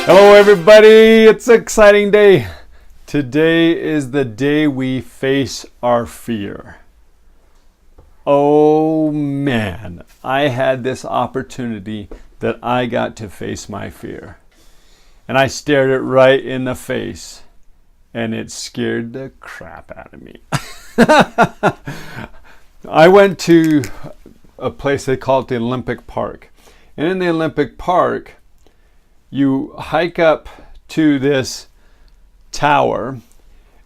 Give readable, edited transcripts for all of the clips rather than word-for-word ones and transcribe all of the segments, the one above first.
Hello everybody, it's an exciting day. Today is the day we face our fear. Oh man, I had this opportunity that I got to face my fear. And I stared it right in the face and it scared the crap out of me. I went to a place they call it the Olympic Park. And in the Olympic Park, you hike up to this tower,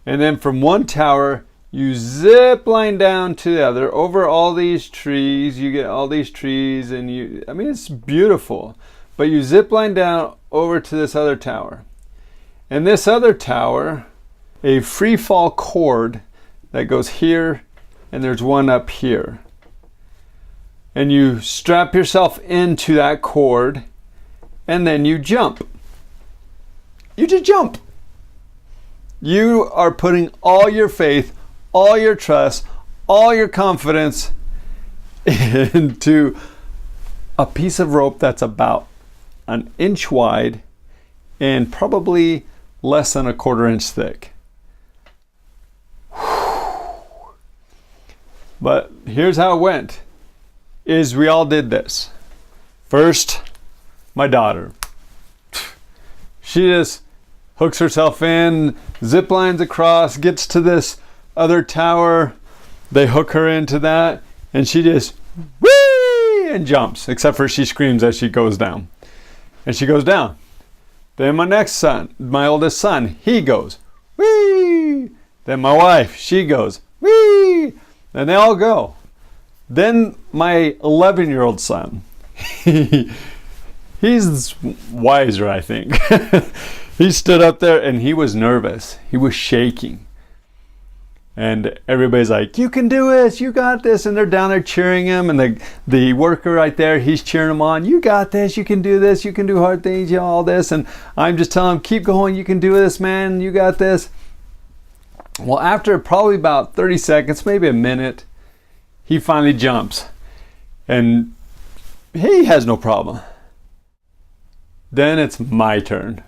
and then from one tower you zip line down to the other over all these trees. You get all these trees, and it's beautiful, but you zip line down over to this other tower. And this other tower, a free fall cord that goes here, and there's one up here. And you strap yourself into that cord, and then you jump. You just jump. You are putting all your faith, all your trust, all your confidence into a piece of rope that's about an inch wide and probably less than a quarter inch thick. But here's how it went, is we all did this. First, my daughter, she just hooks herself in, zip lines across, gets to this other tower. They hook her into that, and she just whee and jumps, except for she screams as she goes down. And she goes down. Then my next son, my oldest son, he goes whee. Then my wife, she goes whee. And they all go. Then my 11-year-old son, he's wiser, I think. He stood up there and he was nervous. He was shaking. And everybody's like, you can do this, you got this. And they're down there cheering him. And the worker right there, he's cheering him on. You got this, you can do this, you can do hard things, you know, all this. And I'm just telling him, keep going, you can do this, man, you got this. Well, after probably about 30 seconds, maybe a minute, he finally jumps. And he has no problem. Then it's my turn.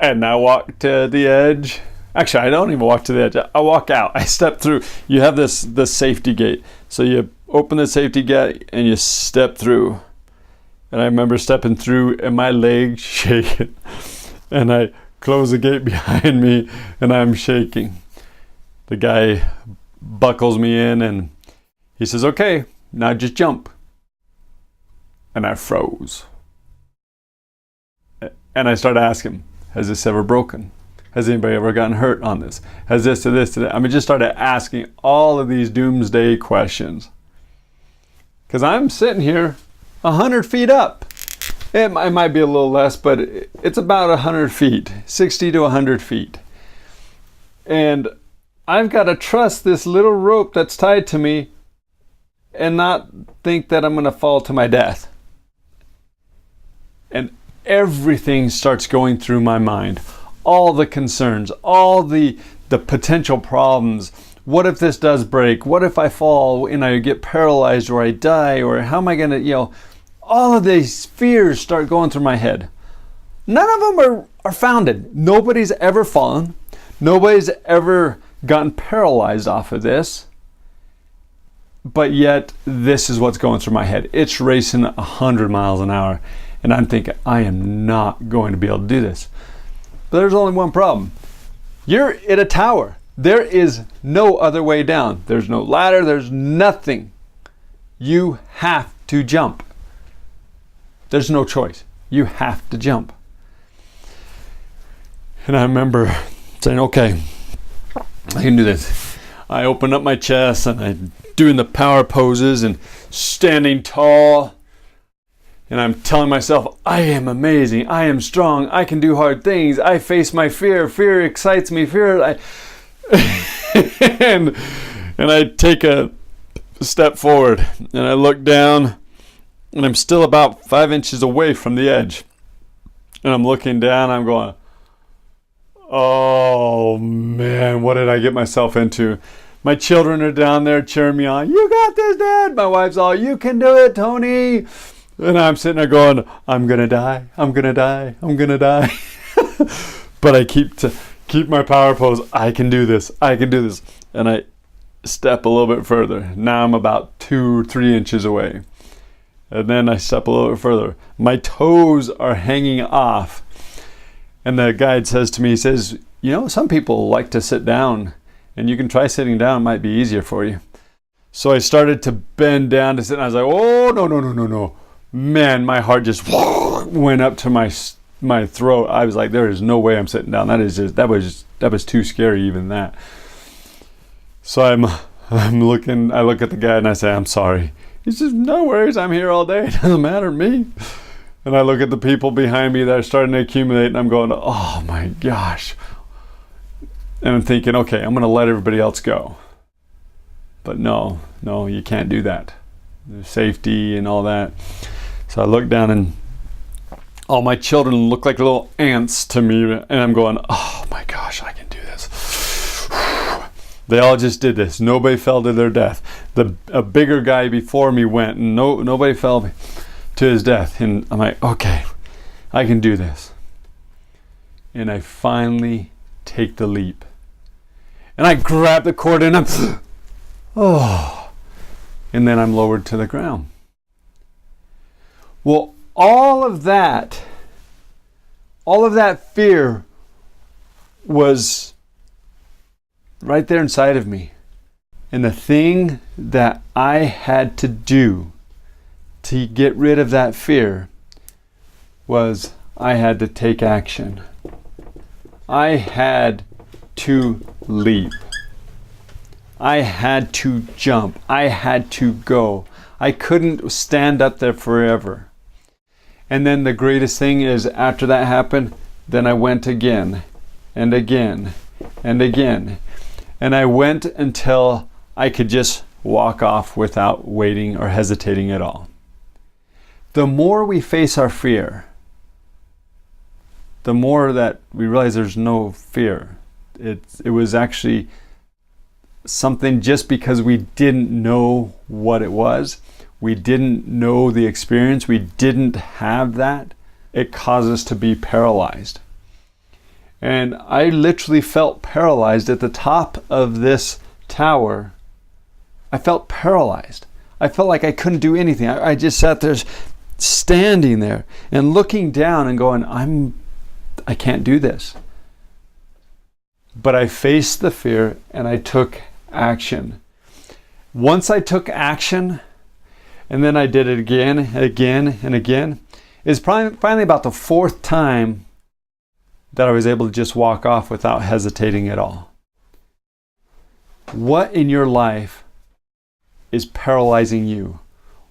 And I walk to the edge. Actually, I don't even walk to the edge. I walk out. I step through. You have the safety gate. So you open the safety gate and you step through. And I remember stepping through and my legs shaking. And I close the gate behind me and I'm shaking. The guy buckles me in and he says, okay, now just jump. And I froze. And I started asking him, has this ever broken? Has anybody ever gotten hurt on this? Has this to this to that? I mean, just started asking all of these doomsday questions. Because I'm sitting here 100 feet up. It might be a little less, but it's about 100 feet, 60 to 100 feet. And I've got to trust this little rope that's tied to me and not think that I'm going to fall to my death. And everything starts going through my mind. All the concerns, all the potential problems. What if this does break? What if I fall and I get paralyzed or I die? Or how am I going to, all of these fears start going through my head. None of them are founded. Nobody's ever fallen. Nobody's ever gotten paralyzed off of this. But yet, this is what's going through my head. It's racing 100 miles an hour. And I'm thinking, I am not going to be able to do this. But there's only one problem. You're at a tower. There is no other way down. There's no ladder. There's nothing. You have to jump. There's no choice. You have to jump. And I remember saying, okay, I can do this. I open up my chest and I'm doing the power poses and standing tall. And I'm telling myself, I am amazing. I am strong. I can do hard things. I face my fear. Fear excites me. And I take a step forward and I look down and I'm still about 5 inches away from the edge. And I'm looking down. I'm going, oh man, what did I get myself into? My children are down there cheering me on. You got this, Dad. My wife's all, you can do it, Tony. And I'm sitting there going, I'm gonna die, I'm gonna die, I'm gonna die. But I keep my power pose. I can do this, I can do this. And I step a little bit further. Now I'm about 2 or 3 inches away. And then I step a little bit further. My toes are hanging off. And the guide says to me, he says, you know, some people like to sit down, and you can try sitting down, it might be easier for you. So I started to bend down to sit, and I was like, oh, no, no, no, no, no. Man, my heart just went up to my throat. I was like, there is no way I'm sitting down. That was too scary, even that. So I look at the guy and I say, I'm sorry. He says, no worries, I'm here all day. It doesn't matter to me. And I look at the people behind me that are starting to accumulate, and I'm going, oh my gosh. And I'm thinking, okay, I'm going to let everybody else go. But no, you can't do that. There's safety and all that. So I look down, and all my children look like little ants to me, and I'm going, oh my gosh, I can do this. They all just did this. Nobody fell to their death. A bigger guy before me went, and nobody fell to his death. And I'm like, okay, I can do this. And I finally take the leap. And I grab the cord, and I'm, and then I'm lowered to the ground. Well, all of that fear was right there inside of me. And the thing that I had to do to get rid of that fear was I had to take action. I had to leap. I had to jump. I had to go. I couldn't stand up there forever. And then the greatest thing is, after that happened, then I went again and again and again. And I went until I could just walk off without waiting or hesitating at all. The more we face our fear, the more that we realize there's no fear. It was actually something, just because we didn't know what it was. We didn't know the experience. We didn't have that. It caused us to be paralyzed. And I literally felt paralyzed at the top of this tower. I felt paralyzed. I felt like I couldn't do anything. I just sat there standing there and looking down and going, I can't do this. But I faced the fear and I took action. Once I took action, and then I did it again, and again, it's finally about the 4th time that I was able to just walk off without hesitating at all. What in your life is paralyzing you,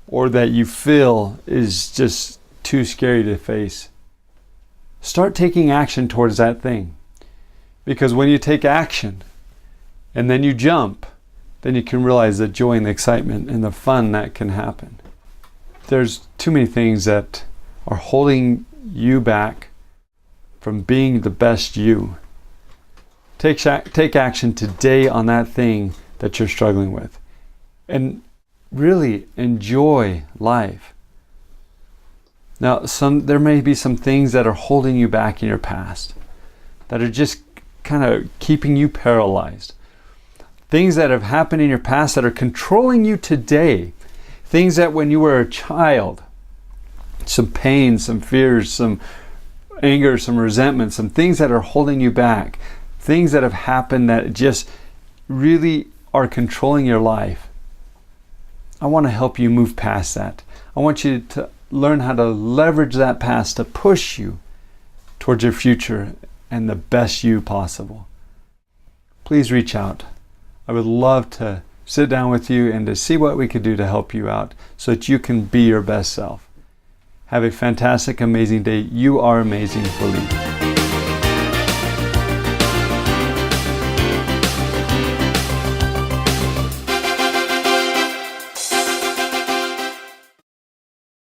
or that you feel is just too scary to face? Start taking action towards that thing. Because when you take action and then you jump, then you can realize the joy and the excitement and the fun that can happen. There's too many things that are holding you back from being the best you. Take action today on that thing that you're struggling with. And really enjoy life. Now, there may be some things that are holding you back in your past, that are just kind of keeping you paralyzed. Things that have happened in your past that are controlling you today. Things that when you were a child, some pain, some fears, some anger, some resentment, some things that are holding you back. Things that have happened that just really are controlling your life. I want to help you move past that. I want you to learn how to leverage that past to push you towards your future and the best you possible. Please reach out. I would love to sit down with you and to see what we could do to help you out so that you can be your best self. Have a fantastic, amazing day. You are amazing. Believe.